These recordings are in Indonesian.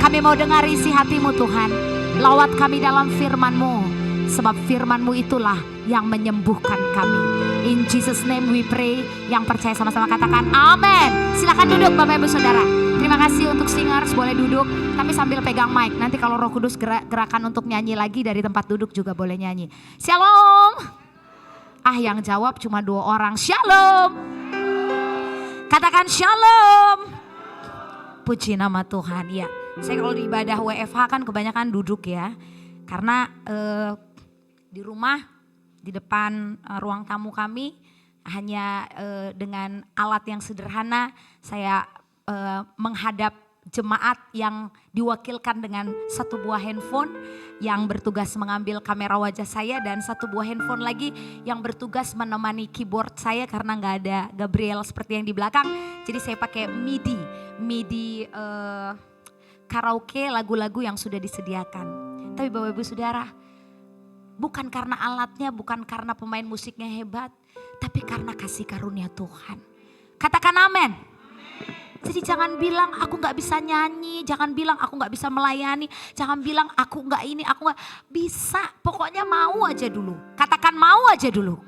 Kami mau dengar isi hati-Mu Tuhan. Lawat kami dalam firman-Mu, sebab firman-Mu itulah yang menyembuhkan kami. In Jesus name we pray. Yang percaya sama-sama katakan amin. Silakan duduk Bapak Ibu Saudara. Terima kasih untuk singers, boleh duduk tapi sambil pegang mic. Nanti kalau Roh Kudus gerakan untuk nyanyi lagi dari tempat duduk juga boleh nyanyi. Shalom. Yang jawab cuma 2 orang. Shalom. Katakan shalom. Puji nama Tuhan. Ya, saya kalau di ibadah WFH kan kebanyakan duduk ya. Karena di rumah, di depan ruang tamu kami hanya dengan alat yang sederhana saya menghadap jemaat yang diwakilkan dengan 1 buah handphone yang bertugas mengambil kamera wajah saya dan 1 buah handphone lagi yang bertugas menemani keyboard saya karena nggak ada Gabriel seperti yang di belakang. Jadi saya pakai MIDI karaoke lagu-lagu yang sudah disediakan. Tapi Bapak Ibu Saudara, bukan karena alatnya, bukan karena pemain musiknya hebat, tapi karena kasih karunia Tuhan. Katakan amin. Jadi jangan bilang aku gak bisa nyanyi, jangan bilang aku gak bisa melayani, jangan bilang aku gak ini, aku gak bisa. Pokoknya mau aja dulu. Katakan mau aja dulu.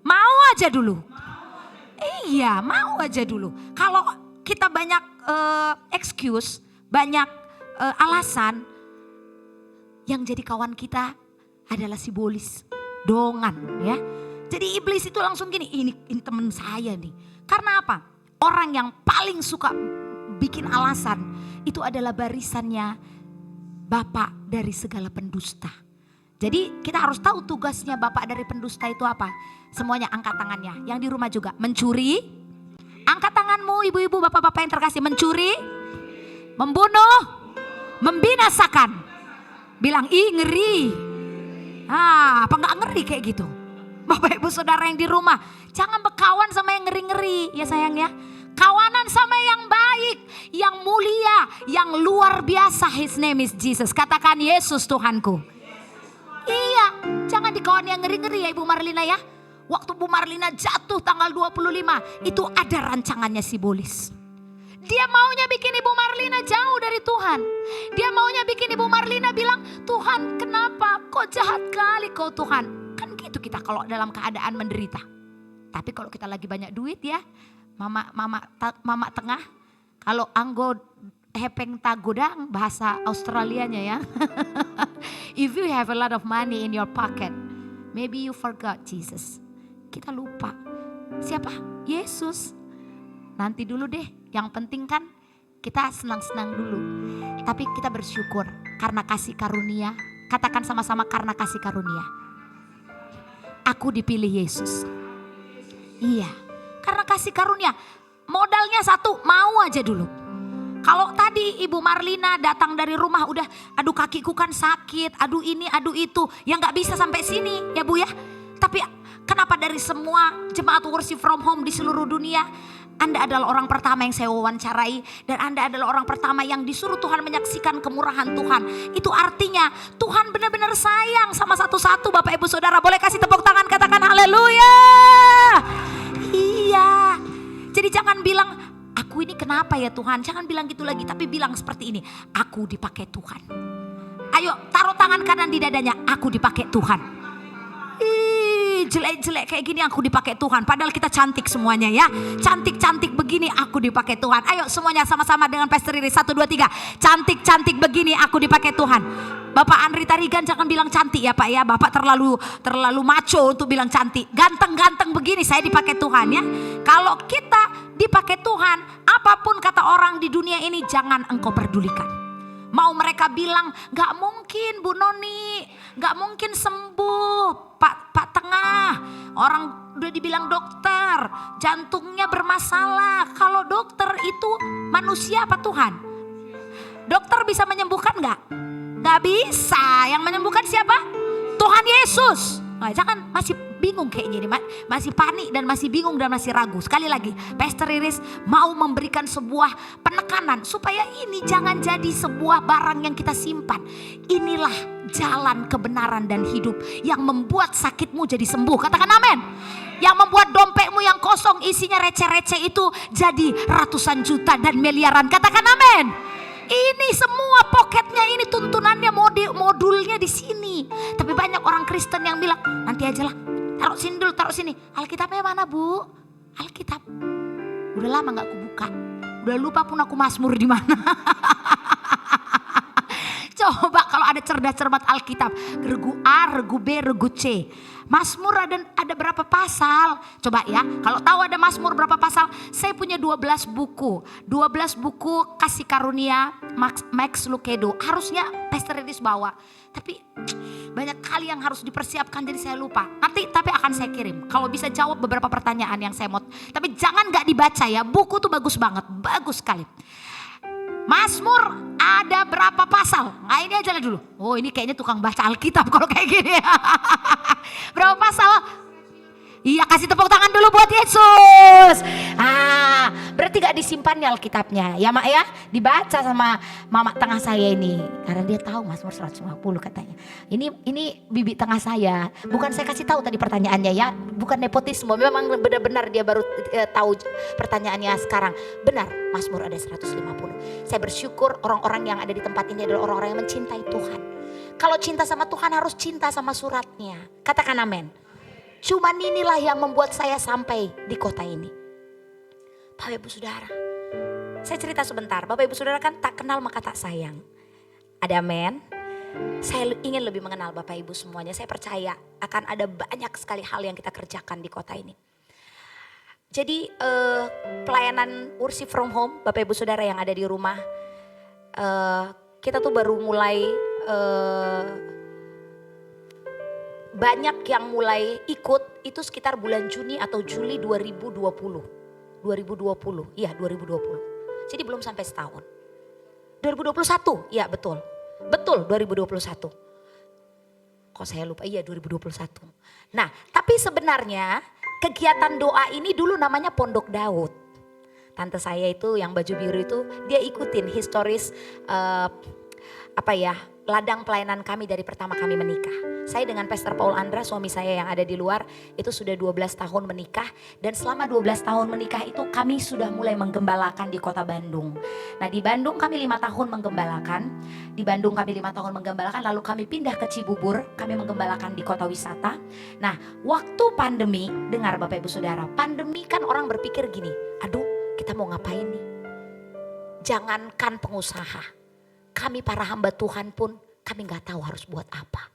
Mau aja dulu. Iya, mau aja dulu. Kalau kita banyak excuse, banyak alasan, yang jadi kawan kita adalah sibolis, dongan ya. Jadi iblis itu langsung gini, ini teman saya nih. Karena apa? Orang yang paling suka bikin alasan itu adalah barisannya bapak dari segala pendusta. Jadi kita harus tahu tugasnya bapak dari pendusta itu apa. Semuanya angkat tangannya. Yang di rumah juga mencuri. Angkat tanganmu ibu-ibu bapak-bapak yang terkasih. Mencuri, membunuh, membinasakan. Bilang ngeri. Apa gak ngeri kayak gitu? Bapak Ibu Saudara yang di rumah, jangan berkawan sama yang ngeri-ngeri ya sayang ya. Kawanan sama yang baik, yang mulia, yang luar biasa. His name is Jesus. Katakan Yesus Tuhanku. Iya, jangan dikawan yang ngeri-ngeri ya Ibu Marlina ya. Waktu Bu Marlina jatuh tanggal 25, itu ada rancangannya sibolis. Dia maunya bikin Ibu Marlina jauh dari Tuhan. Dia maunya bikin Ibu Marlina bilang, Tuhan kenapa kok jahat kali kau Tuhan. Kan gitu kita kalau dalam keadaan menderita. Tapi kalau kita lagi banyak duit ya, mama tengah, kalau anggo hepeng tagodang bahasa Australianya ya. If you have a lot of money in your pocket, maybe you forgot Jesus. Kita lupa. Siapa? Yesus. Nanti dulu deh, yang penting kan kita senang-senang dulu. Tapi kita bersyukur karena kasih karunia. Katakan sama-sama karena kasih karunia. Aku dipilih Yesus. Iya, karena kasih karunia. Modalnya satu, mau aja dulu. Kalau tadi Ibu Marlina datang dari rumah udah, aduh kakiku kan sakit, aduh ini, aduh itu. Ya gak bisa sampai sini ya Bu ya. Tapi kenapa dari semua jemaat worship from home di seluruh dunia, Anda adalah orang pertama yang saya wawancarai. Dan Anda adalah orang pertama yang disuruh Tuhan menyaksikan kemurahan Tuhan. Itu artinya Tuhan benar-benar sayang sama satu-satu. Bapak Ibu Saudara boleh kasih tepuk tangan, katakan haleluya. Iya. Jadi jangan bilang aku ini kenapa ya Tuhan. Jangan bilang gitu lagi, tapi bilang seperti ini. Aku dipakai Tuhan. Ayo taruh tangan kanan di dadanya. Aku dipakai Tuhan. Jelek-jelek kayak gini aku dipakai Tuhan. Padahal kita cantik semuanya ya. Cantik-cantik begini aku dipakai Tuhan. Ayo semuanya sama-sama dengan Pastor Iris. 1, 2, 3. Cantik-cantik begini aku dipakai Tuhan. Bapak Andri Tarigan jangan bilang cantik ya Pak ya. Bapak terlalu macho untuk bilang cantik. Ganteng-ganteng begini saya dipakai Tuhan ya. Kalau kita dipakai Tuhan, apapun kata orang di dunia ini jangan engkau pedulikan. Mau mereka bilang gak mungkin Bu Noni, gak mungkin sembuh Pak Tengah. Orang udah dibilang dokter, jantungnya bermasalah. Kalau dokter itu manusia apa Tuhan? Dokter bisa menyembuhkan gak? Gak bisa, yang menyembuhkan siapa? Tuhan Yesus. Nah, jangan masih bingung kayaknya ini, masih panik dan masih bingung dan masih ragu. Sekali lagi, Pastor Iris mau memberikan sebuah penekanan supaya ini jangan jadi sebuah barang yang kita simpan. Inilah jalan kebenaran dan hidup yang membuat sakitmu jadi sembuh. Katakan amin. Yang membuat dompetmu yang kosong isinya receh-receh itu jadi ratusan juta dan miliaran. Katakan amin. Ini semua poketnya ini tuntunannya modulnya di sini. Tapi banyak orang Kristen yang bilang nanti aja lah, taruh sini dulu, taruh sini. Alkitabnya mana bu? Alkitab udah lama nggak aku buka, udah lupa pun aku Mazmur di mana. Coba kalau ada cerdas cermat Alkitab, regu A, regu B, regu C. Mazmur ada berapa pasal? Coba ya, kalau tahu ada Mazmur berapa pasal? Saya punya 12 buku. 12 buku kasih karunia Max Lucado. Harusnya Pastor Edis bawa. Tapi banyak kali yang harus dipersiapkan jadi saya lupa. Nanti tapi akan saya kirim. Kalau bisa jawab beberapa pertanyaan yang saya mau. Tapi jangan gak dibaca ya, buku tuh bagus banget, bagus sekali. Mazmur ada berapa pasal? Nah ini aja lah dulu. Oh ini kayaknya tukang baca Alkitab kalau kayak gini. Berapa pasal? Iya kasih tepuk tangan dulu buat Yesus. Berarti gak disimpannya Alkitabnya. Ya mak ya, dibaca sama mama tengah saya ini. Karena dia tahu Mazmur 150 katanya. Ini bibi tengah saya. Bukan saya kasih tahu tadi pertanyaannya ya. Bukan nepotisme. Memang benar-benar dia baru tahu pertanyaannya sekarang. Benar, Mazmur ada 150. Saya bersyukur orang-orang yang ada di tempat ini adalah orang-orang yang mencintai Tuhan. Kalau cinta sama Tuhan harus cinta sama suratnya. Katakan amin. Cuman inilah yang membuat saya sampai di kota ini. Bapak Ibu Saudara, saya cerita sebentar. Bapak Ibu Saudara kan tak kenal maka tak sayang. Ada amin. Saya ingin lebih mengenal Bapak Ibu semuanya. Saya percaya akan ada banyak sekali hal yang kita kerjakan di kota ini. Jadi pelayanan worship from home, Bapak Ibu Saudara yang ada di rumah. Kita tuh baru mulai... banyak yang mulai ikut itu sekitar bulan Juni atau Juli 2020. 2020, iya 2020. Jadi belum sampai setahun. 2021, iya betul. Betul 2021. Kok saya lupa, iya 2021. Nah tapi sebenarnya kegiatan doa ini dulu namanya Pondok Daud. Tante saya itu yang baju biru itu dia ikutin historis ladang pelayanan kami dari pertama kami menikah. Saya dengan Pastor Paul Andra suami saya yang ada di luar itu sudah 12 tahun menikah. Dan selama 12 tahun menikah itu kami sudah mulai menggembalakan di kota Bandung. Nah di Bandung kami 5 tahun menggembalakan. Di Bandung kami 5 tahun menggembalakan lalu kami pindah ke Cibubur. Kami menggembalakan di kota wisata. Nah waktu pandemi, dengar Bapak Ibu Saudara. Pandemi kan orang berpikir gini, aduh kita mau ngapain nih. Jangankan pengusaha. Kami para hamba Tuhan pun kami gak tahu harus buat apa.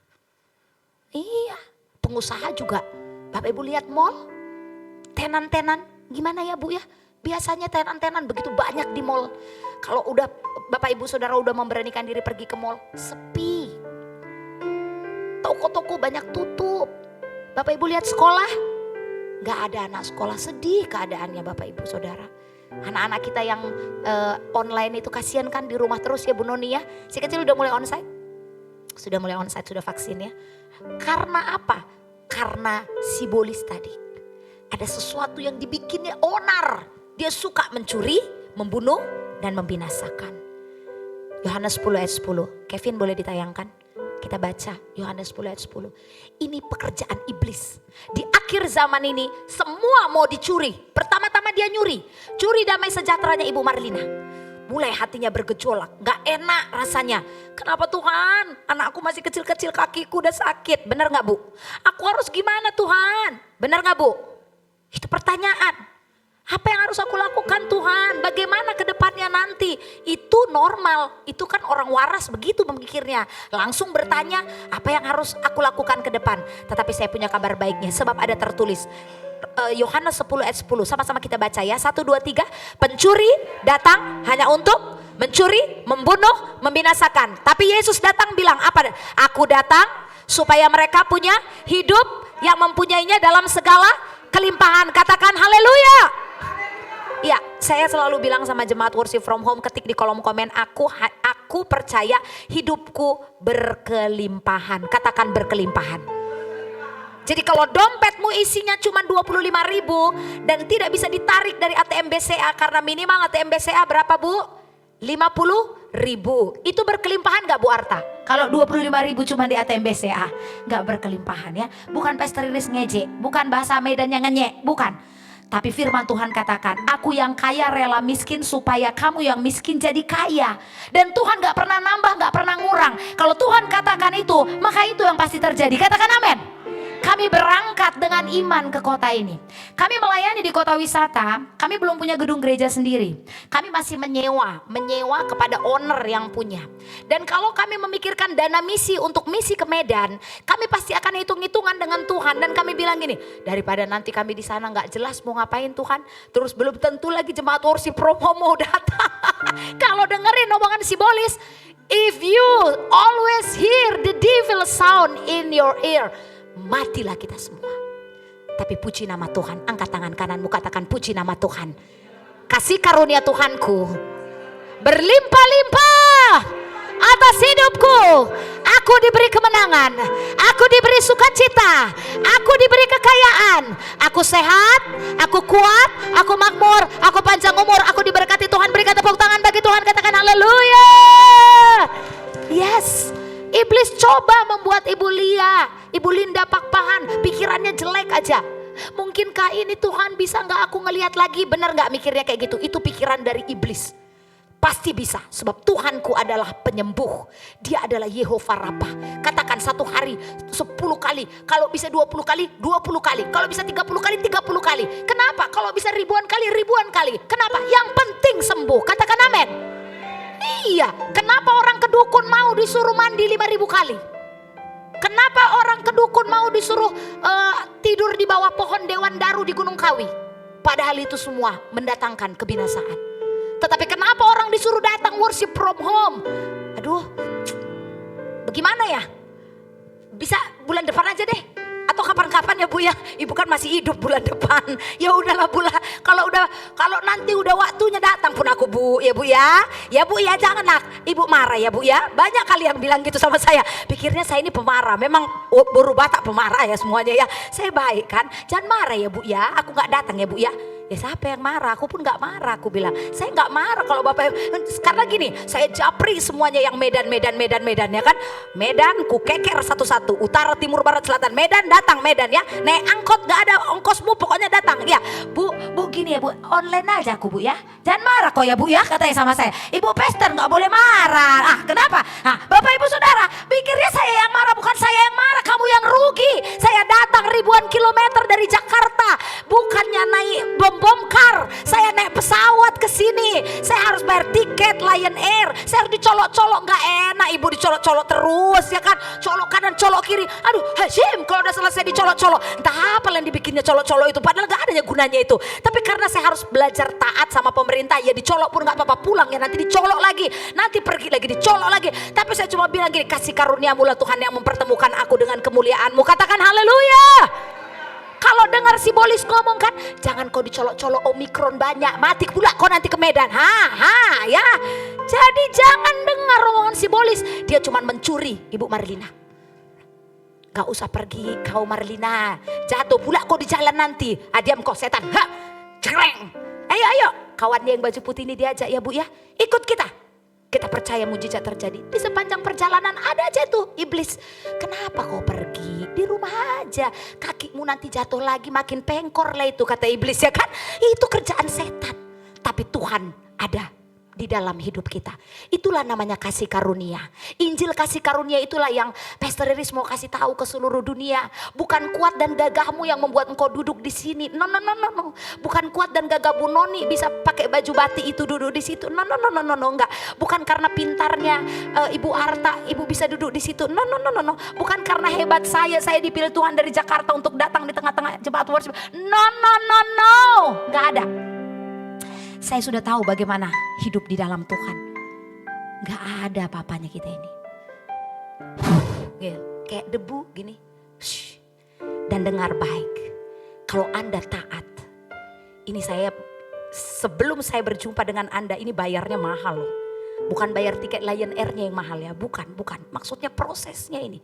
Iya, pengusaha juga. Bapak Ibu lihat mall, tenan-tenan, gimana ya Bu ya? Biasanya tenan-tenan begitu banyak di mall. Kalau udah Bapak Ibu Saudara udah memberanikan diri pergi ke mall, sepi. Toko-toko banyak tutup. Bapak Ibu lihat sekolah, gak ada anak sekolah, sedih keadaannya Bapak Ibu Saudara. Anak-anak kita yang online itu kasihan kan di rumah terus ya Bu Noni ya. Si kecil udah mulai onsite. Sudah mulai onsite, sudah vaksin ya. Karena apa? Karena simbolis tadi. Ada sesuatu yang dibikinnya onar. Dia suka mencuri, membunuh, dan membinasakan. Yohanes 10 ayat 10. Kevin boleh ditayangkan? Kita baca Yohanes 10 ayat 10. Ini pekerjaan iblis. Di akhir zaman ini semua mau dicuri. Pertama-tama dia nyuri. Curi damai sejahteranya Ibu Marlina. Mulai hatinya bergejolak, gak enak rasanya. Kenapa Tuhan? Anakku masih kecil-kecil, kakiku udah sakit. Benar gak Bu? Aku harus gimana Tuhan? Benar gak Bu? Itu pertanyaan. Apa yang harus aku lakukan Tuhan? Bagaimana ke depannya nanti? Itu normal, itu kan orang waras begitu memikirnya. Langsung bertanya apa yang harus aku lakukan ke depan. Tetapi saya punya kabar baiknya sebab ada tertulis. Yohanes 10 ayat 10 sama-sama kita baca ya 1, 2, 3. Pencuri datang hanya untuk mencuri, membunuh, membinasakan. Tapi Yesus datang bilang apa? Aku datang supaya mereka punya hidup yang mempunyainya dalam segala kelimpahan. Katakan haleluya. Ya, saya selalu bilang sama jemaat worship from home, ketik di kolom komen, aku percaya hidupku berkelimpahan. Katakan berkelimpahan. Jadi kalau dompetmu isinya cuma 25.000 dan tidak bisa ditarik dari ATM BCA karena minimal ATM BCA berapa Bu? 50.000. Itu berkelimpahan gak Bu Arta? Kalau 25.000 cuma di ATM BCA gak berkelimpahan ya. Bukan Pastor Iris ngejek, bukan bahasa Medan yang ngenyek, bukan. Tapi firman Tuhan katakan, aku yang kaya rela miskin supaya kamu yang miskin jadi kaya. Dan Tuhan gak pernah nambah, gak pernah ngurang. Kalau Tuhan katakan itu, maka itu yang pasti terjadi. Katakan amin. Kami berangkat dengan iman ke kota ini. Kami melayani di kota wisata. Kami belum punya gedung gereja sendiri. Kami masih menyewa kepada owner yang punya. Dan kalau kami memikirkan dana misi untuk misi ke Medan, kami pasti akan hitung-hitungan dengan Tuhan. Dan kami bilang gini, daripada nanti kami di sana nggak jelas mau ngapain Tuhan, terus belum tentu lagi jemaat worship promo mau datang. Kalau dengerin omongan Sibolis, if you always hear the devil sound in your ear, matilah kita semua. Tapi puji nama Tuhan. Angkat tangan kananmu, katakan puji nama Tuhan. Kasih karunia Tuhanku berlimpah-limpah atas hidupku. Aku diberi kemenangan, aku diberi sukacita, aku diberi kekayaan. Aku sehat, aku kuat, aku makmur, aku panjang umur, aku diberkati Tuhan. Berikan tepuk tangan bagi Tuhan, katakan haleluya. Yes. Iblis coba membuat Ibu Linda Pakpahan pikirannya jelek aja. Mungkinkah ini Tuhan bisa gak aku ngelihat lagi? Benar gak mikirnya kayak gitu? Itu pikiran dari iblis. Pasti bisa, sebab Tuhanku adalah penyembuh. Dia adalah Yehova Rapha. Katakan satu hari 10 kali. Kalau bisa 20 kali, 20 kali. Kalau bisa 30 kali, 30 kali. Kenapa? Kalau bisa ribuan kali, ribuan kali. Kenapa? Yang penting sembuh. Katakan amin. Iya, kenapa orang kedukun mau disuruh mandi 5.000 kali? Kenapa orang kedukun mau disuruh tidur di bawah pohon Dewan Daru di Gunung Kawi? Padahal itu semua mendatangkan kebinasaan. Tetapi kenapa orang disuruh datang worship from home? Aduh, bagaimana ya? Bisa bulan depan aja deh. Atau kapan-kapan ya Bu ya, Ibu kan masih hidup bulan depan. Ya udahlah Bu lah, kalau nanti udah waktunya datang pun aku Bu ya Bu ya. Ya Bu ya, jangan nak Ibu marah ya Bu ya. Banyak kali yang bilang gitu sama saya. Pikirnya saya ini pemarah, memang buru Batak pemarah ya semuanya ya. Saya baik kan, jangan marah ya Bu ya. Aku gak datang ya Bu ya. Ya siapa yang marah? Aku pun gak marah. Aku bilang saya gak marah kalau Bapak. Karena gini, saya japri semuanya yang Medan ya kan. Medan ku keker satu-satu. Utara, timur, barat, selatan. Medan datang Medan ya. Naik angkot gak ada ongkosmu pokoknya datang. Ya Bu gini ya Bu, online aja aku Bu ya. Jangan marah kok ya Bu ya, katanya sama saya. Ibu Pester gak boleh marah. Ah kenapa? Nah Bapak Ibu Saudara, pikirnya saya yang marah, bukan saya yang marah. Kamu yang rugi. Saya datang ribuan kilometer dari Jakarta. Bukannya naik bom-kar, saya naik pesawat ke sini. Saya harus bayar tiket Lion Air. Saya harus dicolok-colok, nggak enak Ibu dicolok-colok terus ya kan. Colok kanan, colok kiri. Aduh, Hashim, kalau udah selesai dicolok-colok, entah apa yang dibikinnya colok-colok itu. Padahal nggak adanya gunanya itu. Tapi karena saya harus belajar taat sama pemerintah, ya dicolok pun nggak apa-apa. Pulang ya nanti dicolok lagi, nanti pergi lagi dicolok lagi. Tapi saya cuma bilang gini, kasih karuniamu lah Tuhan yang mempertemukan aku dengan kemuliaanmu. Katakan haleluya. Kalau dengar Sibolis ngomong kan, jangan kau dicolok-colok Omikron banyak, mati pula kau nanti ke Medan. Ya. Jadi jangan dengar omongan Sibolis. Dia cuma mencuri Ibu Marlina. Gak usah pergi kau Marlina, jatuh pula kau di jalan nanti. Diam kau setan. Cereng. Ayo. Kawannya yang baju putih ini diajak ya Bu ya. Ikut kita. Kita percaya mujizat terjadi. Di sepanjang perjalanan ada aja tuh iblis. Kenapa kau pergi? Di rumah aja. Kakimu nanti jatuh lagi makin pengkor lah itu kata iblis ya kan. Itu kerjaan setan. Tapi Tuhan ada di dalam hidup kita. Itulah namanya kasih karunia. Injil kasih karunia itulah yang Pastor Iris mau kasih tahu ke seluruh dunia. Bukan kuat dan gagahmu yang membuat engkau duduk di sini. No. Bukan kuat dan gagah Bu Noni bisa pakai baju batik itu duduk di situ. No, enggak. Bukan karena pintarnya Ibu Arta, Ibu bisa duduk di situ. No. Bukan karena hebat saya dipilih Tuhan dari Jakarta untuk datang di tengah-tengah jemaat worship. No. Enggak ada. Saya sudah tahu bagaimana hidup di dalam Tuhan. Gak ada apa-apanya kita ini. Kayak debu gini. Dan dengar baik. Kalau Anda taat. Ini sebelum saya berjumpa dengan Anda, ini bayarnya mahal loh. Bukan bayar tiket Lion Air-nya yang mahal ya. Bukan. Maksudnya prosesnya ini.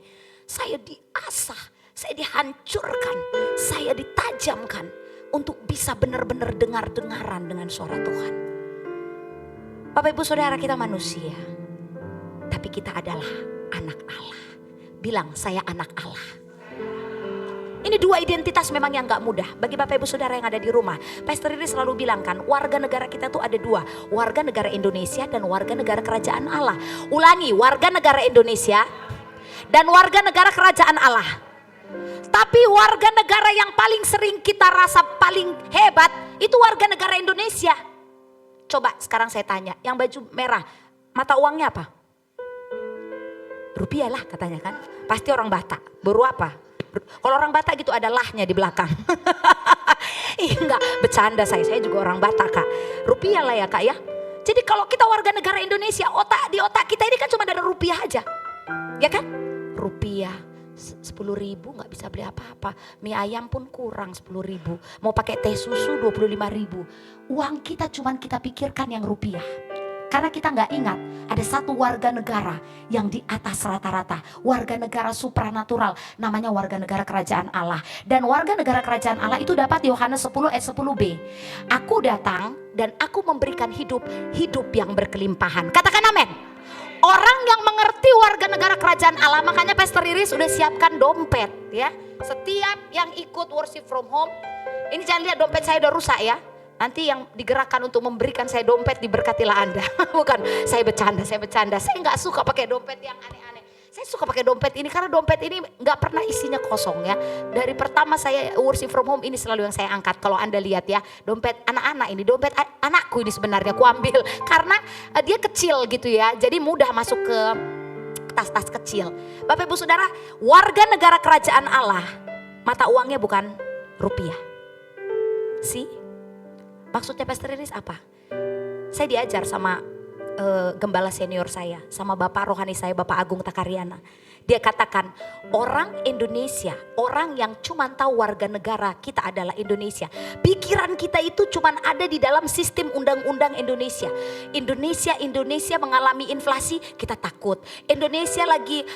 Saya diasah. Saya dihancurkan. Saya ditajamkan. Untuk bisa benar-benar dengar-dengaran dengan suara Tuhan. Bapak Ibu Saudara, kita manusia. Tapi kita adalah anak Allah. Bilang saya anak Allah. Ini dua identitas memang yang gak mudah. Bagi Bapak Ibu Saudara yang ada di rumah, Pastor Riri selalu bilang kan, warga negara kita tuh ada dua. Warga negara Indonesia dan warga negara kerajaan Allah. Ulangi, warga negara Indonesia dan warga negara kerajaan Allah. Tapi warga negara yang paling sering kita rasa paling hebat itu warga negara Indonesia. Coba sekarang saya tanya, yang baju merah, mata uangnya apa? Rupiah lah katanya kan. Pasti orang Batak. Baru apa? Kalau orang Batak gitu ada lahnya di belakang. Enggak, bercanda saya juga orang Batak kak. Rupiah lah ya kak ya. Jadi kalau kita warga negara Indonesia, di otak kita ini kan cuma ada rupiah aja. Ya kan? Rupiah 10.000 gak bisa beli apa-apa. Mie ayam pun kurang 10.000. Mau pakai teh susu 25.000. Uang kita cuma kita pikirkan yang rupiah. Karena kita nggak ingat ada satu warga negara yang di atas rata-rata. Warga negara supranatural, namanya warga negara kerajaan Allah. Dan warga negara kerajaan Allah itu dapat Yohanes 10 ayat 10b. Aku datang dan aku memberikan hidup yang berkelimpahan. Katakan amin. Orang yang mengerti warga negara kerajaan Allah, makanya Pastor Riri sudah siapkan dompet ya. Setiap yang ikut worship from home, ini jangan lihat dompet saya udah rusak ya. Nanti yang digerakkan untuk memberikan saya dompet diberkatilah Anda. Bukan, saya bercanda. Saya nggak suka pakai dompet yang aneh-aneh. Saya suka pakai dompet ini karena dompet ini nggak pernah isinya kosong ya. Dari pertama saya worship from home ini selalu yang saya angkat. Kalau Anda lihat ya, dompet anak-anak ini, dompet anakku ini sebenarnya aku ambil. Karena dia kecil gitu ya, jadi mudah masuk ke tas-tas kecil. Bapak Ibu Saudara, warga negara kerajaan Allah, mata uangnya bukan rupiah. Maksudnya Pastor Riris apa? Saya diajar sama gembala senior saya, sama Bapak rohani saya, Bapak Agung Takariana. Dia katakan, orang Indonesia, orang yang cuma tahu warga negara kita adalah Indonesia. Pikiran kita itu cuma ada di dalam sistem undang-undang Indonesia. Indonesia mengalami inflasi, kita takut. Indonesia lagi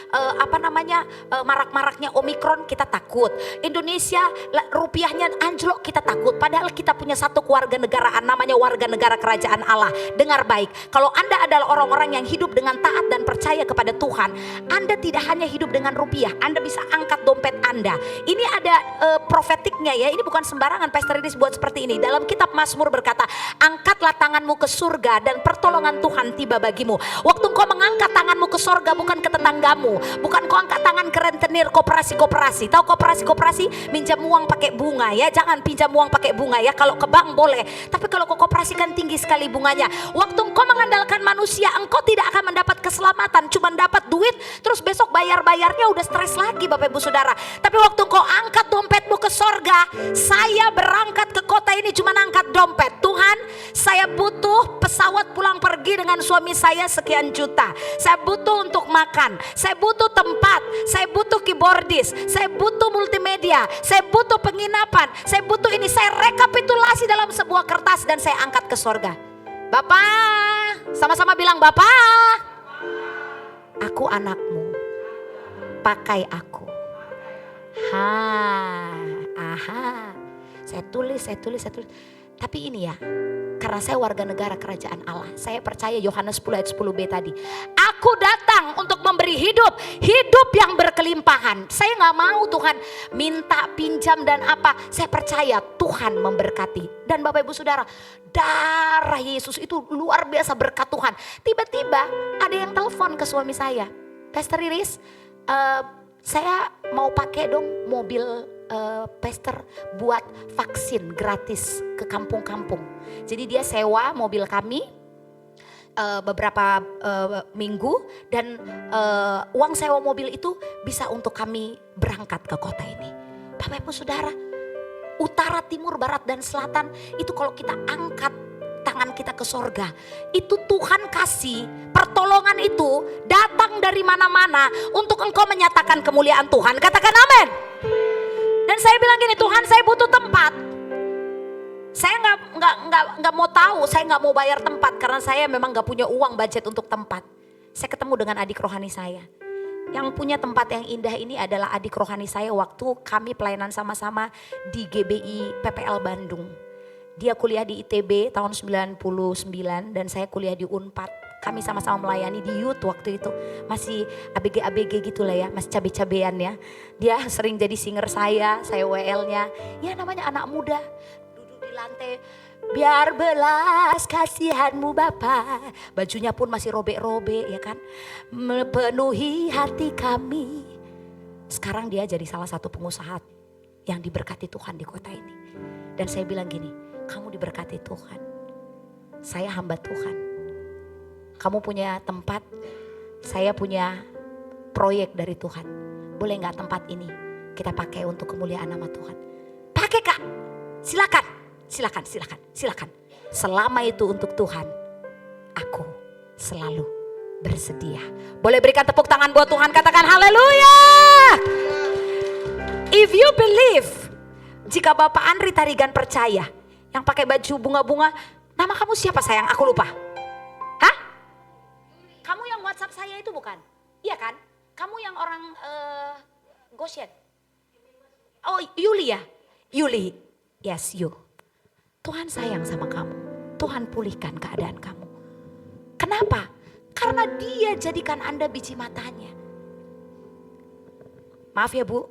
marak-maraknya Omikron, kita takut. Indonesia rupiahnya anjlok, kita takut. Padahal kita punya satu kewarganegaraan namanya warga negara kerajaan Allah. Dengar baik, kalau Anda adalah orang-orang yang hidup dengan taat dan percaya kepada Tuhan, Anda tidak hanya hidup dengan rupiah, Anda bisa angkat dompet Anda. Ini ada profetiknya ya, ini bukan sembarangan Pastor Riris buat seperti ini. Dalam kitab Mazmur berkata, angkatlah tanganmu ke surga dan pertolongan Tuhan tiba bagimu. Waktu engkau mengangkat tanganmu ke surga, bukan ke tetanggamu, bukan kau angkat tangan ke rentenir koperasi-koperasi. Tahu koperasi-koperasi minjam uang pakai bunga ya, jangan pinjam uang pakai bunga ya. Kalau ke bank boleh, tapi kalau ke koperasi kan tinggi sekali bunganya. Waktu engkau mengandalkan manusia, engkau tidak akan mendapat keselamatan, cuma dapat duit, terus besok bayarnya udah stres lagi Bapak Ibu Saudara. Tapi waktu engkau angkat dompetmu ke sorga, saya berangkat ke kota ini cuma angkat dompet. Tuhan, saya butuh pesawat pulang pergi dengan suami saya sekian juta. Saya butuh untuk makan, saya butuh tempat, saya butuh keyboardis, saya butuh multimedia, saya butuh penginapan, saya butuh ini. Saya rekapitulasi dalam sebuah kertas dan saya angkat ke sorga. Bapak, sama-sama bilang, Bapak, aku anakmu, pakai aku. Saya tulis. Tapi ini ya, karena saya warga negara kerajaan Allah, saya percaya Yohanes 10 ayat 10b tadi. Aku datang untuk memberi hidup yang berkelimpahan. Saya gak mau Tuhan minta pinjam dan apa. Saya percaya Tuhan memberkati. Dan Bapak Ibu Saudara, darah Yesus itu luar biasa berkat Tuhan. Tiba-tiba ada yang telepon ke suami saya, Pastor Riris, saya mau pakai dong mobil Pastor buat vaksin gratis ke kampung-kampung. Jadi dia sewa mobil kami beberapa minggu dan uang sewa mobil itu bisa untuk kami berangkat ke kota ini. Bapak Ibu Saudara, utara, timur, barat dan selatan itu kalau kita angkat tangan kita ke sorga, itu Tuhan kasih pertolongan itu datang dari mana-mana untuk engkau menyatakan kemuliaan Tuhan. Katakan amin. Dan saya bilang gini, Tuhan, saya butuh tempat. Saya nggak mau tahu, saya nggak mau bayar tempat karena saya memang nggak punya uang budget untuk tempat. Saya ketemu dengan adik rohani saya. Yang punya tempat yang indah ini adalah adik rohani saya waktu kami pelayanan sama-sama di GBI PPL Bandung. Dia kuliah di ITB tahun 99 dan saya kuliah di Unpad Kami sama-sama melayani di youth waktu itu. Masih ABG-ABG gitu lah ya, masih cabe-cabean ya. Dia sering jadi singer saya WL-nya. Ya namanya anak muda, duduk di lantai. Biar belas kasihanmu Bapa. Bajunya pun masih robek-robek ya kan. Memenuhi hati kami. Sekarang dia jadi salah satu pengusaha yang diberkati Tuhan di kota ini. Dan saya bilang gini, kamu diberkati Tuhan. Saya hamba Tuhan. Kamu punya tempat, saya punya proyek dari Tuhan. Boleh gak tempat ini kita pakai untuk kemuliaan nama Tuhan? Pakai Kak, silakan. Silakan. Selama itu untuk Tuhan, aku selalu bersedia. Boleh berikan tepuk tangan buat Tuhan, katakan haleluya. If you believe, jika Bapak Andri Tarigan percaya, yang pakai baju bunga-bunga, nama kamu siapa sayang? Aku lupa. Hah? Kamu yang WhatsApp saya itu bukan? Iya kan? Kamu yang orang Goshen? Oh Yuli ya? Yuli, yes you. Tuhan sayang sama kamu. Tuhan pulihkan keadaan kamu. Kenapa? Karena dia jadikan Anda biji matanya. Maaf ya Bu,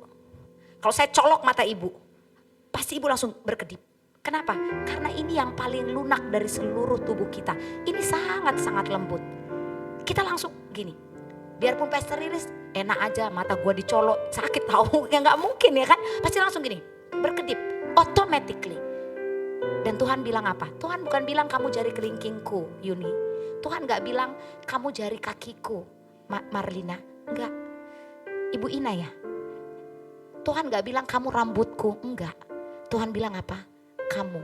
kalau saya colok mata ibu, pasti ibu langsung berkedip. Kenapa? Karena ini yang paling lunak dari seluruh tubuh kita. Ini sangat-sangat lembut. Kita langsung gini, biarpun Pastor Riris enak aja mata gua dicolok, sakit tahu, ya nggak mungkin ya kan. Pasti langsung gini, berkedip, automatically. Dan Tuhan bilang apa? Tuhan bukan bilang kamu jari kelingkingku Yuni. Tuhan gak bilang kamu jari kakiku Marlina. Enggak. Ibu Ina ya. Tuhan gak bilang kamu rambutku. Enggak. Tuhan bilang apa? Kamu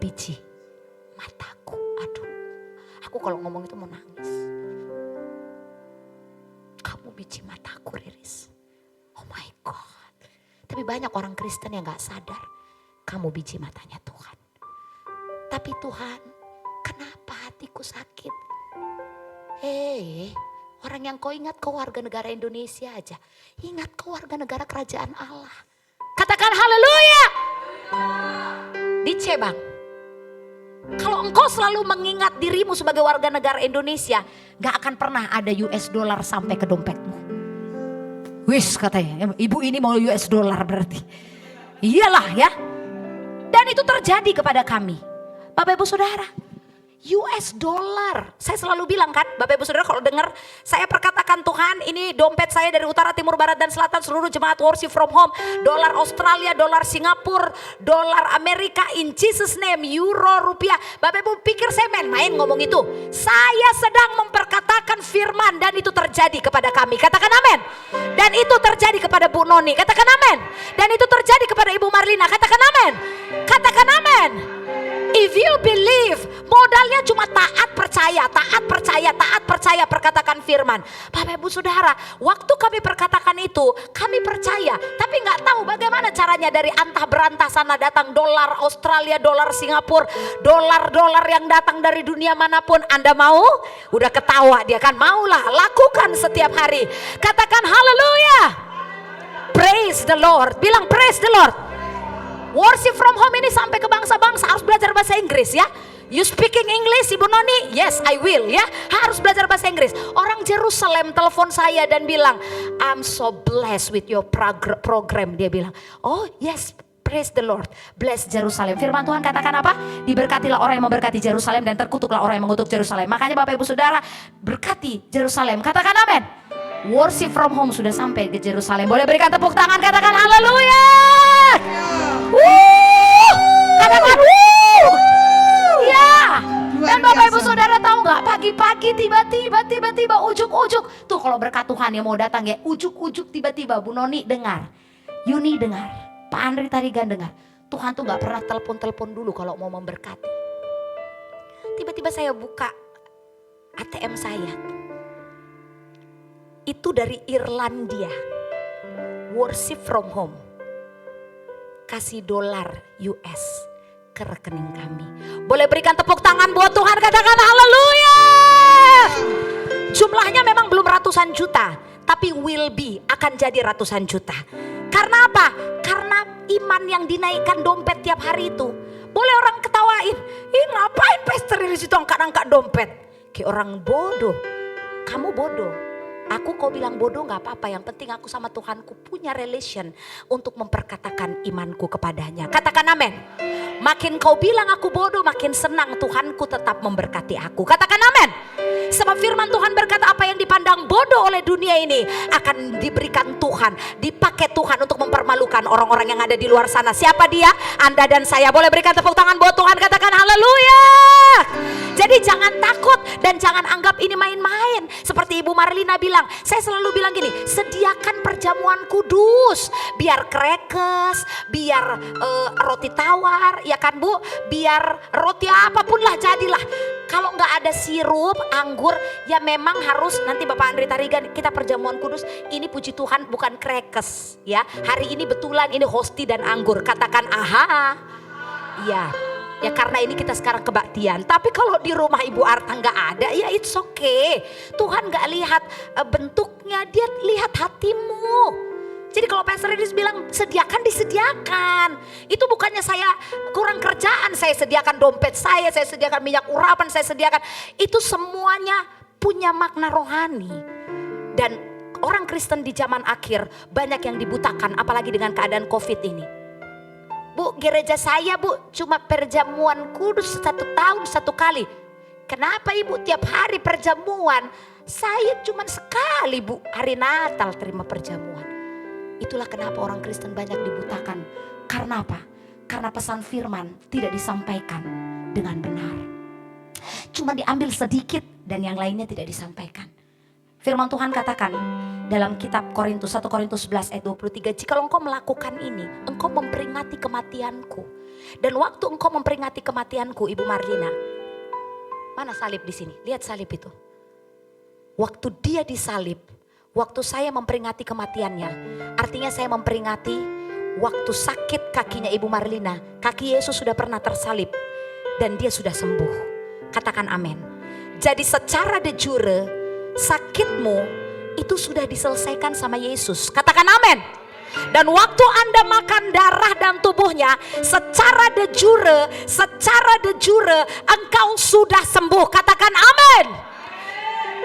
biji mataku. Aduh. Aku kalau ngomong itu mau nangis. Kamu biji mataku Riris. Oh my God. Tapi banyak orang Kristen yang gak sadar. Kamu biji matanya Tuhan. Tapi Tuhan, kenapa hatiku sakit? Orang yang kau ingat kau warga negara Indonesia aja. Ingat kau warga negara kerajaan Allah. Katakan haleluya. Dice bang. Kalau engkau selalu mengingat dirimu sebagai warga negara Indonesia, gak akan pernah ada US dollar sampai ke dompetmu. Wis katanya, ibu ini mau US dollar berarti. Iyalah ya. Dan itu terjadi kepada kami. Bapak Ibu Saudara, US dollar. Saya selalu bilang kan, Bapak Ibu Saudara kalau dengar saya perkatakan Tuhan, ini dompet saya dari utara, timur, barat dan selatan seluruh jemaat worship from home. Dolar Australia, dolar Singapura, dolar Amerika in Jesus name, euro, rupiah. Bapak Ibu pikir saya main-main ngomong itu. Saya sedang memperkatakan firman dan itu terjadi kepada kami. Katakan amin. Dan itu terjadi kepada Bu Noni. Katakan amin. Dan itu terjadi kepada Ibu Marlina. Katakan amin. Katakan amin. If you believe, modalnya cuma taat percaya perkatakan firman. Bapak Ibu Saudara, waktu kami perkatakan itu, kami percaya. Tapi gak tahu bagaimana caranya dari antah berantah sana datang dolar Australia, dolar Singapura, dolar-dolar yang datang dari dunia manapun. Anda mau? Udah ketawa dia kan, maulah, lakukan setiap hari. Katakan haleluya. Praise the Lord, bilang praise the Lord. Worship from home ini sampai ke bangsa-bangsa harus belajar bahasa Inggris ya. You speaking English Ibu Noni? Yes I will ya. Harus belajar bahasa Inggris. Orang Jerusalem telepon saya dan bilang, I'm so blessed with your program. Dia bilang, oh yes praise the Lord. Bless Jerusalem. Firman Tuhan katakan apa? Diberkatilah orang yang memberkati Jerusalem dan terkutuklah orang yang mengutuk Jerusalem. Makanya Bapak Ibu Saudara, berkati Jerusalem. Katakan amin. Worship from home sudah sampai ke Jerusalem. Boleh berikan tepuk tangan, katakan haleluya. Katakan ya. Dan Bapak Ibu Saudara tahu nggak, pagi-pagi tiba-tiba ujuk-ujuk tuh, kalau berkat Tuhan yang mau datang ya, ujuk-ujuk tiba-tiba Bu Noni dengar, Yuni dengar, Pak Andri Tarigan dengar. Tuhan tuh nggak pernah telepon dulu kalau mau memberkati. Tiba-tiba saya buka ATM saya, itu dari Irlandia, worship from home. Kasih dolar US ke rekening kami. Boleh berikan tepuk tangan buat Tuhan, katakan haleluya. Jumlahnya memang belum ratusan juta, tapi will be, akan jadi ratusan juta. Karena apa? Karena iman yang dinaikkan dompet tiap hari itu. Boleh orang ketawain, ih ngapain Pastor Riris itu angkat-angkat dompet? Kayak orang bodoh. Kamu bodoh. Aku kau bilang bodoh gak apa-apa. Yang penting aku sama Tuhanku punya relation untuk memperkatakan imanku kepadanya. Katakan amin. Makin kau bilang aku bodoh, makin senang Tuhanku tetap memberkati aku. Katakan amin. Sebab firman Tuhan berkata apa yang dipandang bodoh oleh dunia ini akan diberikan Tuhan, dipakai Tuhan untuk mempermalukan orang-orang yang ada di luar sana. Siapa dia? Anda dan saya. Boleh berikan tepuk tangan buat Tuhan, katakan haleluya. Jadi jangan takut dan jangan anggap ini main-main. Seperti Ibu Marlina bilang, saya selalu bilang gini, sediakan perjamuan kudus. Biar krekes, biar roti tawar, ya kan Bu? Biar roti apapun lah jadilah. Kalau nggak ada sirup, anggur, ya memang harus nanti Bapak Andri Tarigan kita perjamuan kudus. Ini puji Tuhan bukan krekes ya. Hari ini betulan ini hosti dan anggur. Katakan aha. Ya karena ini kita sekarang kebaktian. Tapi kalau di rumah Ibu Arta nggak ada, ya it's okay. Tuhan nggak lihat bentuknya, dia lihat hatimu. Jadi kalau Pastor Edis bilang sediakan, disediakan. Itu bukannya saya kurang kerjaan, saya sediakan dompet saya sediakan minyak urapan, saya sediakan. Itu semuanya punya makna rohani. Dan orang Kristen di zaman akhir banyak yang dibutakan, apalagi dengan keadaan COVID ini. Bu, gereja saya Bu cuma perjamuan kudus 1 tahun 1 kali. Kenapa Ibu tiap hari perjamuan? Saya cuma sekali Bu, hari Natal terima perjamuan. Itulah kenapa orang Kristen banyak dibutakan. Karena apa? Karena pesan firman tidak disampaikan dengan benar. Cuma diambil sedikit dan yang lainnya tidak disampaikan. Firman Tuhan katakan dalam kitab Korintus 1 Korintus 11 ayat 23, jika engkau melakukan ini, engkau memperingati kematianku. Dan waktu engkau memperingati kematianku, Ibu Marlina, mana salib di sini? Lihat salib itu. Waktu dia disalib, waktu saya memperingati kematiannya, artinya saya memperingati waktu sakit kakinya Ibu Marlina. Kaki Yesus sudah pernah tersalib dan dia sudah sembuh. Katakan amin. Jadi secara de jure sakitmu itu sudah diselesaikan sama Yesus. Katakan amin. Dan waktu Anda makan darah dan tubuhnya, secara de jure engkau sudah sembuh. Katakan amin.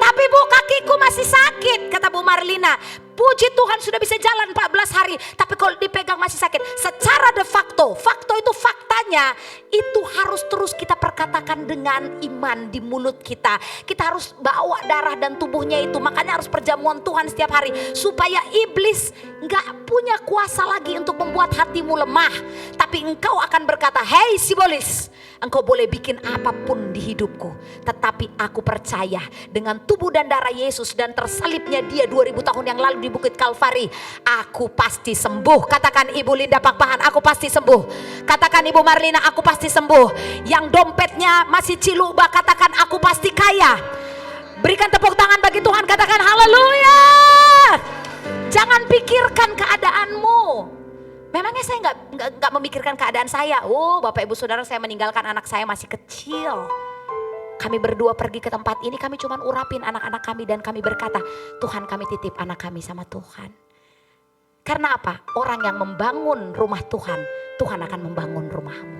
Tapi Bu, kakiku masih sakit, kata Bu Marlina. Puji Tuhan sudah bisa jalan 14 hari. Tapi kalau dipegang masih sakit. Secara de facto itu faktanya. Itu harus terus kita perkatakan dengan iman di mulut kita. Kita harus bawa darah dan tubuhnya itu. Makanya harus perjamuan Tuhan setiap hari. Supaya iblis gak punya kuasa lagi untuk membuat hatimu lemah. Tapi engkau akan berkata, hei Sibolis, engkau boleh bikin apapun di hidupku. Tetapi aku percaya dengan tubuh dan darah Yesus dan tersalibnya dia 2000 tahun yang lalu di Bukit Kalvari, aku pasti sembuh. Katakan Ibu Linda Pakpahan, aku pasti sembuh. Katakan Ibu Marlina, aku pasti sembuh. Yang dompetnya masih ciluba, katakan aku pasti kaya. Berikan tepuk tangan bagi Tuhan, katakan haleluya. Jangan pikirkan keadaanmu. Memangnya saya nggak memikirkan keadaan saya. Oh, Bapak Ibu Saudara, saya meninggalkan anak saya masih kecil. Kami berdua pergi ke tempat ini, kami cuma urapin anak-anak kami dan kami berkata, Tuhan kami titip anak kami sama Tuhan. Karena apa? Orang yang membangun rumah Tuhan, Tuhan akan membangun rumahmu.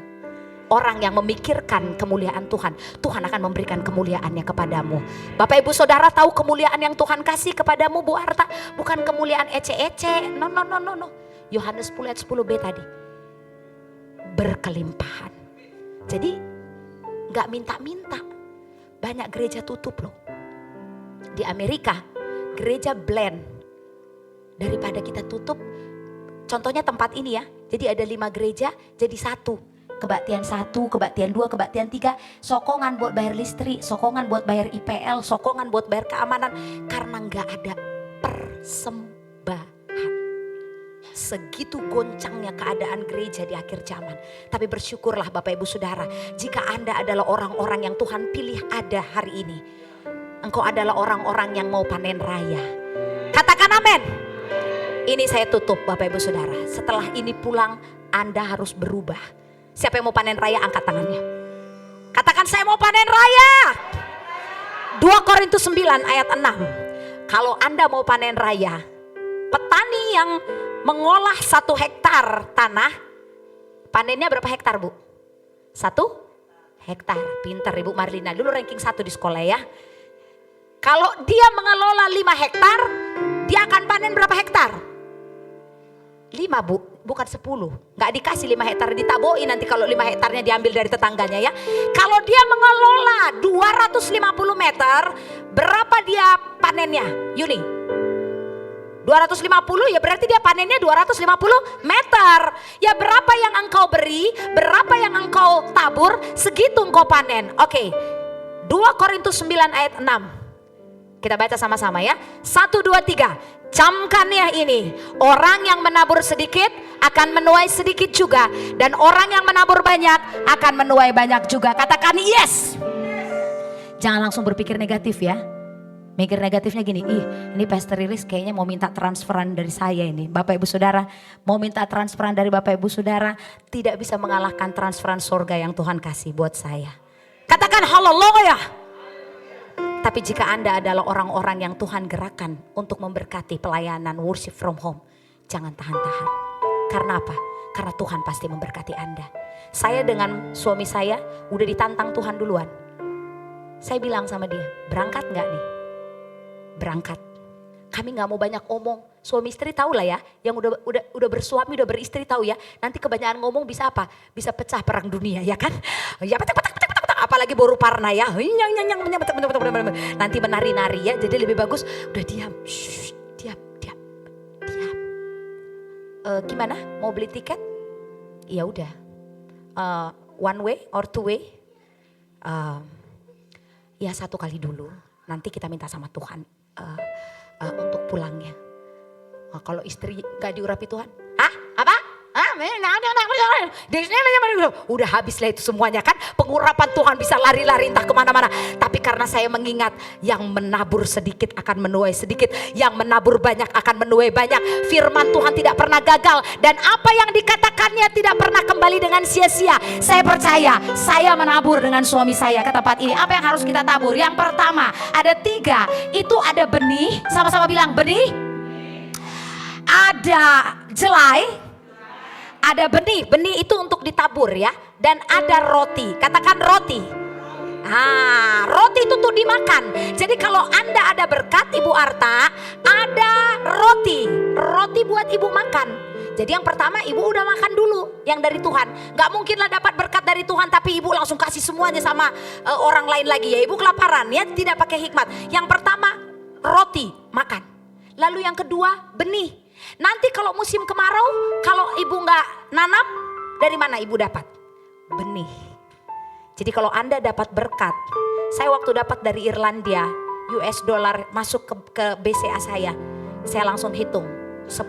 Orang yang memikirkan kemuliaan Tuhan, Tuhan akan memberikan kemuliaannya kepadamu. Bapak Ibu Saudara tahu kemuliaan yang Tuhan kasih kepadamu Bu Arta? Bukan kemuliaan ece-ece, no. Yohanes 10 ayat 10b tadi. Berkelimpahan. Jadi gak minta-minta. Banyak gereja tutup loh. Di Amerika gereja blend. Daripada kita tutup, contohnya tempat ini ya. Jadi ada 5 gereja jadi 1. Kebaktian 1, kebaktian 2, kebaktian 3. Sokongan buat bayar listrik, sokongan buat bayar IPL, sokongan buat bayar keamanan. Karena gak ada persembahan. Segitu goncangnya keadaan gereja di akhir zaman. Tapi bersyukurlah Bapak Ibu Saudara, jika Anda adalah orang-orang yang Tuhan pilih ada hari ini. Engkau adalah orang-orang yang mau panen raya. Katakan amin. Ini saya tutup Bapak Ibu Saudara. Setelah ini pulang Anda harus berubah. Siapa yang mau panen raya angkat tangannya. Katakan saya mau panen raya. 2 Korintus 9 ayat 6. Kalau Anda mau panen raya, petani yang mengolah 1 hektar tanah, panennya berapa hektar Bu? 1 hektar. Pintar Ibu Marlina, dulu ranking 1 di sekolah ya. Kalau dia mengelola 5 hektar, dia akan panen berapa hektar? 5 Bu, bukan 10. Gak dikasih 5 hektar, ditaboin nanti kalau 5 hektarnya diambil dari tetangganya ya. Kalau dia mengelola 250 meter, berapa dia panennya? Yuni? 250 ya berarti dia panennya 250 meter. Ya berapa yang engkau beri, berapa yang engkau tabur, segitu engkau panen. Oke, 2 Korintus 9 ayat 6. Kita baca sama-sama ya. 1, 2, 3. Camkan ya ini. Orang yang menabur sedikit akan menuai sedikit juga. Dan orang yang menabur banyak akan menuai banyak juga. Katakan yes. Jangan langsung berpikir negatif ya. Mikir negatifnya gini, ini Pastor Riris kayaknya mau minta transferan dari saya ini. Bapak Ibu Saudara, mau minta transferan dari Bapak Ibu Saudara, tidak bisa mengalahkan transferan surga yang Tuhan kasih buat saya. Katakan haleluya. Tapi jika Anda adalah orang-orang yang Tuhan gerakan untuk memberkati pelayanan worship from home, jangan tahan-tahan. Karena apa? Karena Tuhan pasti memberkati Anda. Saya dengan suami saya udah ditantang Tuhan duluan. Saya bilang sama dia, berangkat gak nih? Berangkat. Kami gak mau banyak omong. Suami istri tahu lah ya, yang udah bersuami, udah beristri tahu ya. Nanti kebanyakan ngomong bisa apa? Bisa pecah perang dunia ya kan? Ya petak. Apalagi boru parna ya, nanti menari-nari ya, jadi lebih bagus udah diam, diam. Gimana? Mau beli tiket? Ya udah, one way or two way? Ya 1 kali dulu, nanti kita minta sama Tuhan untuk pulangnya. Kalau istri gak diurapi Tuhan, apa? Udah habis lah itu semuanya kan. Pengurapan Tuhan bisa lari-lari entah kemana-mana. Tapi karena saya mengingat yang menabur sedikit akan menuai sedikit, yang menabur banyak akan menuai banyak. Firman Tuhan tidak pernah gagal, dan apa yang dikatakannya tidak pernah kembali dengan sia-sia. Saya percaya, saya menabur dengan suami saya ke tempat ini. Apa yang harus kita tabur? Yang pertama ada 3, itu ada benih. Sama-sama bilang benih. Ada jelai. Ada benih itu untuk ditabur ya. Dan ada roti, katakan roti. Roti itu untuk dimakan. Jadi kalau Anda ada berkat Ibu Arta, ada roti buat Ibu makan. Jadi yang pertama Ibu udah makan dulu yang dari Tuhan. Gak mungkin lah dapat berkat dari Tuhan tapi Ibu langsung kasih semuanya sama orang lain lagi ya. Ibu kelaparan ya, tidak pakai hikmat. Yang pertama roti, makan. Lalu yang kedua benih. Nanti kalau musim kemarau, kalau Ibu gak nanam, dari mana Ibu dapat? Benih. Jadi kalau Anda dapat berkat, saya waktu dapat dari Irlandia, US dollar masuk ke BCA saya langsung hitung 10%.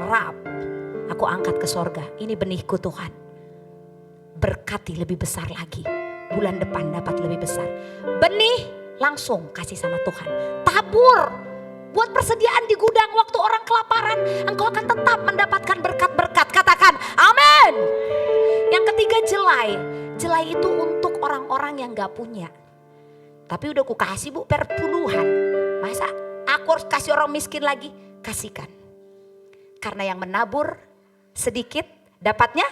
Rap, aku angkat ke sorga. Ini benihku Tuhan. Berkati lebih besar lagi. Bulan depan dapat lebih besar. Benih langsung kasih sama Tuhan. Tabur. Buat persediaan di gudang waktu orang kelaparan, engkau akan tetap mendapatkan berkat-berkat. Katakan amin. Yang ketiga jelai. Jelai itu untuk orang-orang yang gak punya. Tapi udah ku kasih Bu per puluhan. Masa aku harus kasih orang miskin lagi? Kasihkan. Karena yang menabur sedikit dapatnya.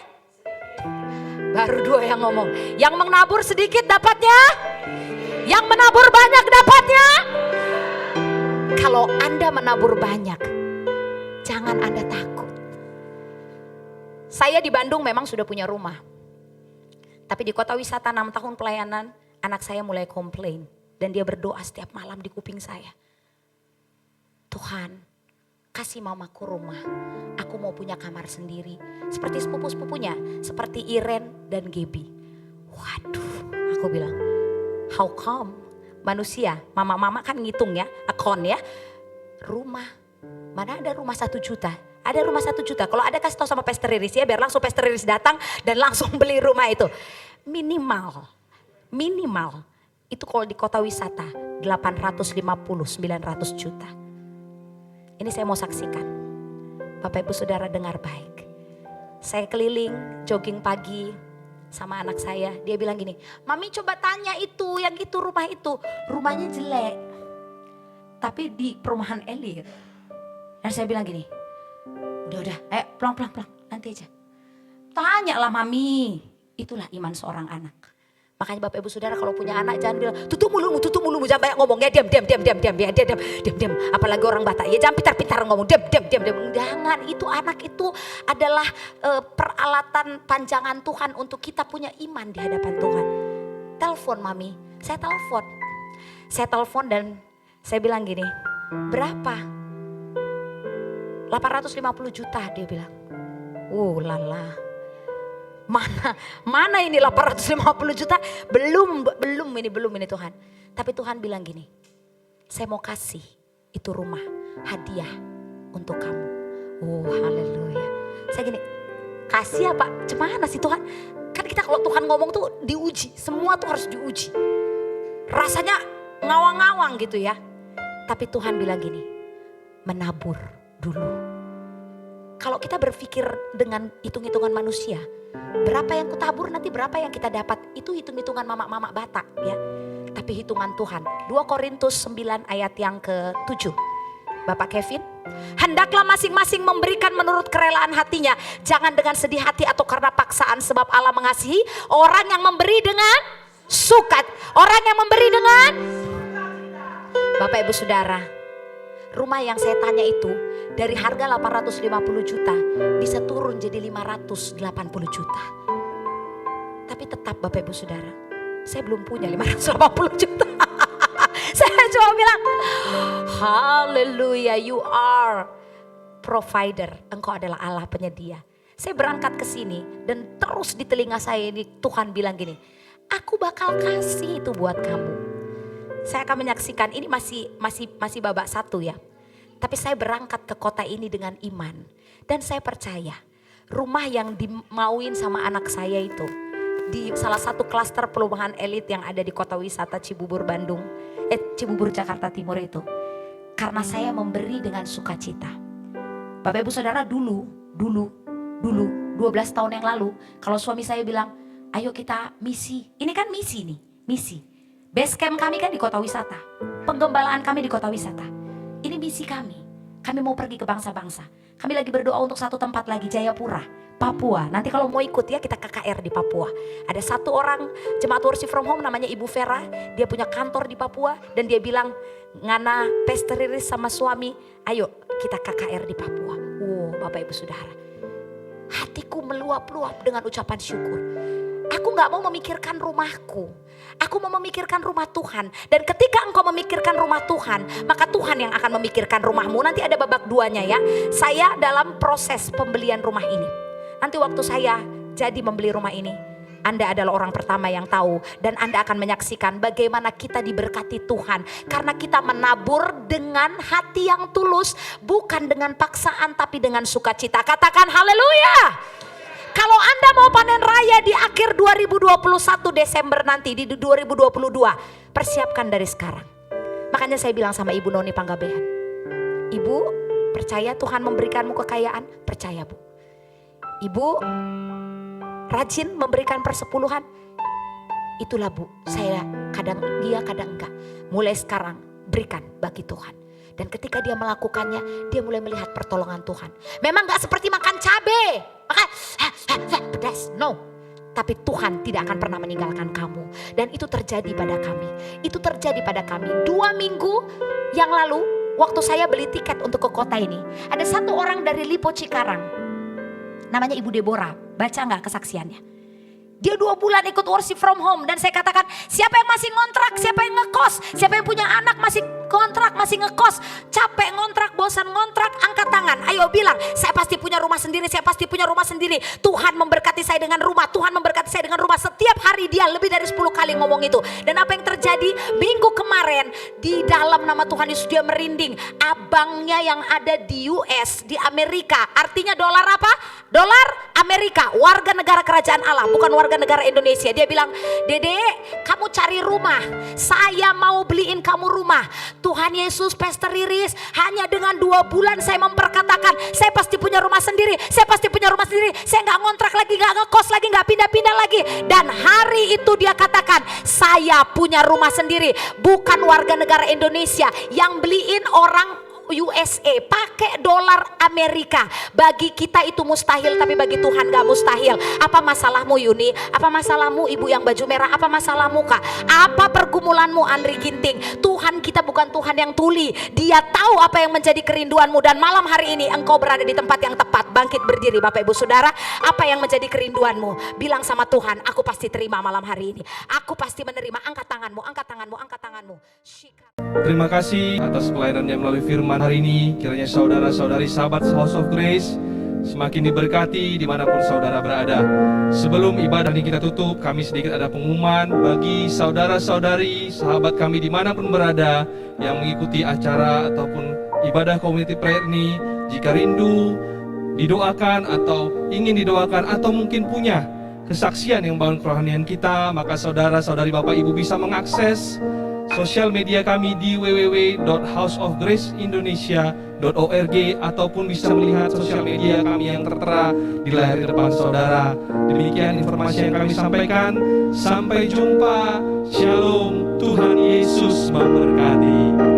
Baru 2 yang ngomong. Yang menabur sedikit dapatnya. Yang menabur banyak dapatnya. Kalau Anda menabur banyak, jangan Anda takut. Saya di Bandung memang sudah punya rumah. Tapi di kota wisata 6 tahun pelayanan, anak saya mulai komplain. Dan dia berdoa setiap malam di kuping saya. Tuhan, kasih mamaku rumah. Aku mau punya kamar sendiri. Seperti sepupu-sepupunya, seperti Iren dan Gebi. Waduh, aku bilang, how come? Manusia, mama-mama kan ngitung ya, akun ya. Rumah, mana ada rumah 1 juta? Ada rumah 1 juta. Kalau ada kasih tahu sama Pastor Riris ya, biar langsung Pastor Riris datang dan langsung beli rumah itu. Minimal. Itu kalau di kota wisata 850-900 juta. Ini saya mau saksikan. Bapak Ibu Saudara dengar baik. Saya keliling, jogging pagi sama anak saya, dia bilang gini, Mami coba tanya itu, yang itu rumah itu, rumahnya jelek, tapi di perumahan elit. Dan saya bilang gini, udah, pelan, nanti aja. Tanya lah Mami, itulah iman seorang anak. Makanya Bapak Ibu Saudara kalau punya anak jangan bilang tutup mulutmu, jangan banyak ngomong ya, diam. Apalagi orang Batak ya, jangan pintar-pintar ngomong, diam. Jangan, itu anak itu adalah peralatan panjangan Tuhan untuk kita punya iman di hadapan Tuhan. Telepon mami, saya telepon dan saya bilang gini, berapa? 850 juta dia bilang. Lala. Mana ini 850 juta? Belum ini Tuhan. Tapi Tuhan bilang gini, saya mau kasih itu rumah hadiah untuk kamu. Haleluya. Saya gini, kasih apa? Gimana sih Tuhan? Kan kita kalau Tuhan ngomong tuh diuji, semua tuh harus diuji. Rasanya ngawang-ngawang gitu ya. Tapi Tuhan bilang gini, menabur dulu. Kalau kita berpikir dengan hitung-hitungan manusia, berapa yang kutabur nanti berapa yang kita dapat, itu hitung-hitungan mama-mama Batak ya. Tapi hitungan Tuhan. 2 Korintus 9 ayat yang ke-7. Bapak Kevin, hendaklah masing-masing memberikan menurut kerelaan hatinya, jangan dengan sedih hati atau karena paksaan, sebab Allah mengasihi orang yang memberi dengan sukat. Orang yang memberi dengan Bapak Ibu Saudara, rumah yang saya tanya itu dari harga 850 juta bisa turun jadi 580 juta. Tapi tetap Bapak Ibu Saudara, saya belum punya 580 juta. Saya cuma bilang, haleluya, you are provider. Engkau adalah Allah penyedia. Saya berangkat ke sini dan terus di telinga saya ini Tuhan bilang gini, aku bakal kasih itu buat kamu. Saya akan menyaksikan, ini masih babak 1 ya. Tapi saya berangkat ke kota ini dengan iman. Dan saya percaya rumah yang dimauin sama anak saya itu di salah satu klaster perumahan elit yang ada di kota wisata Cibubur Cibubur Jakarta Timur itu. Karena saya memberi dengan sukacita. Bapak Ibu Saudara dulu 12 tahun yang lalu kalau suami saya bilang, ayo kita misi. Ini kan misi nih, misi. Base camp kami kan di kota wisata. Penggembalaan kami di kota wisata. Ini misi kami. Kami mau pergi ke bangsa-bangsa. Kami lagi berdoa untuk satu tempat lagi, Jayapura, Papua. Nanti kalau mau ikut ya kita KKR di Papua. Ada satu orang jemaat worship from home namanya Ibu Vera. Dia punya kantor di Papua. Dan dia bilang, Ngana Pastor Riris sama suami, ayo kita KKR di Papua. Bapak Ibu Saudara. Hatiku meluap-luap dengan ucapan syukur. Aku gak mau memikirkan rumahku. Aku mau memikirkan rumah Tuhan. Dan ketika engkau memikirkan rumah Tuhan, maka Tuhan yang akan memikirkan rumahmu. Nanti ada babak 2-nya ya. Saya dalam proses pembelian rumah ini. Nanti waktu saya jadi membeli rumah ini, Anda adalah orang pertama yang tahu. Dan Anda akan menyaksikan bagaimana kita diberkati Tuhan. Karena kita menabur dengan hati yang tulus. Bukan dengan paksaan tapi dengan sukacita. Katakan haleluya. Kalau Anda mau panen raya di akhir 2021 Desember nanti, di 2022, persiapkan dari sekarang. Makanya saya bilang sama Ibu Noni Panggabean, Ibu percaya Tuhan memberikanmu kekayaan? Percaya Bu. Ibu rajin memberikan persepuluhan? Itulah Bu, saya kadang dia kadang enggak. Mulai sekarang berikan bagi Tuhan. Dan ketika dia melakukannya, dia mulai melihat pertolongan Tuhan. Memang gak seperti makan cabai, makan pedas, no. Tapi Tuhan tidak akan pernah meninggalkan kamu. Dan itu terjadi pada kami. Itu terjadi pada kami. 2 minggu yang lalu, waktu saya beli tiket untuk ke kota ini, ada satu orang dari Lipo Cikarang, namanya Ibu Deborah. Baca gak kesaksiannya? Dia 2 bulan ikut worship from home. Dan saya katakan, siapa yang masih ngontrak, siapa yang ngekos, siapa yang punya anak masih kontrak, masih ngekos, capek ngontrak, bosan ngontrak, angkat tangan. Ayo bilang, saya pasti punya rumah sendiri, saya pasti punya rumah sendiri. Tuhan memberkati saya dengan rumah, Tuhan memberkati saya dengan rumah. Setiap hari dia lebih dari 10 kali ngomong itu. Dan apa yang terjadi? Minggu kemarin di dalam nama Tuhan Yesus dia merinding. Abangnya yang ada di US, di Amerika, artinya dolar apa? Dolar Amerika, warga negara kerajaan Allah, bukan warga negara Indonesia. Dia bilang, Dede, kamu cari rumah, saya mau beliin kamu rumah. Tuhan Yesus, Pastor Riris, hanya dengan 2 bulan saya memperkatakan, saya pasti punya rumah sendiri, saya pasti punya rumah sendiri, saya gak ngontrak lagi, gak ngekos lagi, gak pindah-pindah lagi. Dan hari itu dia katakan, saya punya rumah sendiri, bukan warga negara Indonesia yang beliin orang USA, pakai dolar Amerika. Bagi kita itu mustahil, tapi bagi Tuhan gak mustahil. Apa masalahmu Yuni? Apa masalahmu ibu yang baju merah? Apa masalahmu Kak? Apa pergumulanmu Andri Ginting? Tuhan kita bukan Tuhan yang tuli. Dia tahu apa yang menjadi kerinduanmu, dan malam hari ini engkau berada di tempat yang tepat. Bangkit berdiri Bapak Ibu Saudara. Apa yang menjadi kerinduanmu? Bilang sama Tuhan, aku pasti terima malam hari ini. Aku pasti menerima. Angkat tanganmu, angkat tanganmu, angkat tanganmu. Terima kasih atas pelayanannya melalui firman hari ini. Kiranya saudara-saudari sahabat House of Grace semakin diberkati dimanapun saudara berada. Sebelum ibadah ini kita tutup, kami sedikit ada pengumuman bagi saudara-saudari sahabat kami dimanapun berada yang mengikuti acara ataupun ibadah community prayer ini. Jika rindu didoakan atau ingin didoakan atau mungkin punya kesaksian yang membangun kerohanian kita, maka saudara-saudari Bapak Ibu bisa mengakses sosial media kami di www.houseofgraceindonesia.org ataupun bisa melihat sosial media kami yang tertera di layar di depan saudara. Demikian informasi yang kami sampaikan. Sampai jumpa. Shalom. Tuhan Yesus memberkati.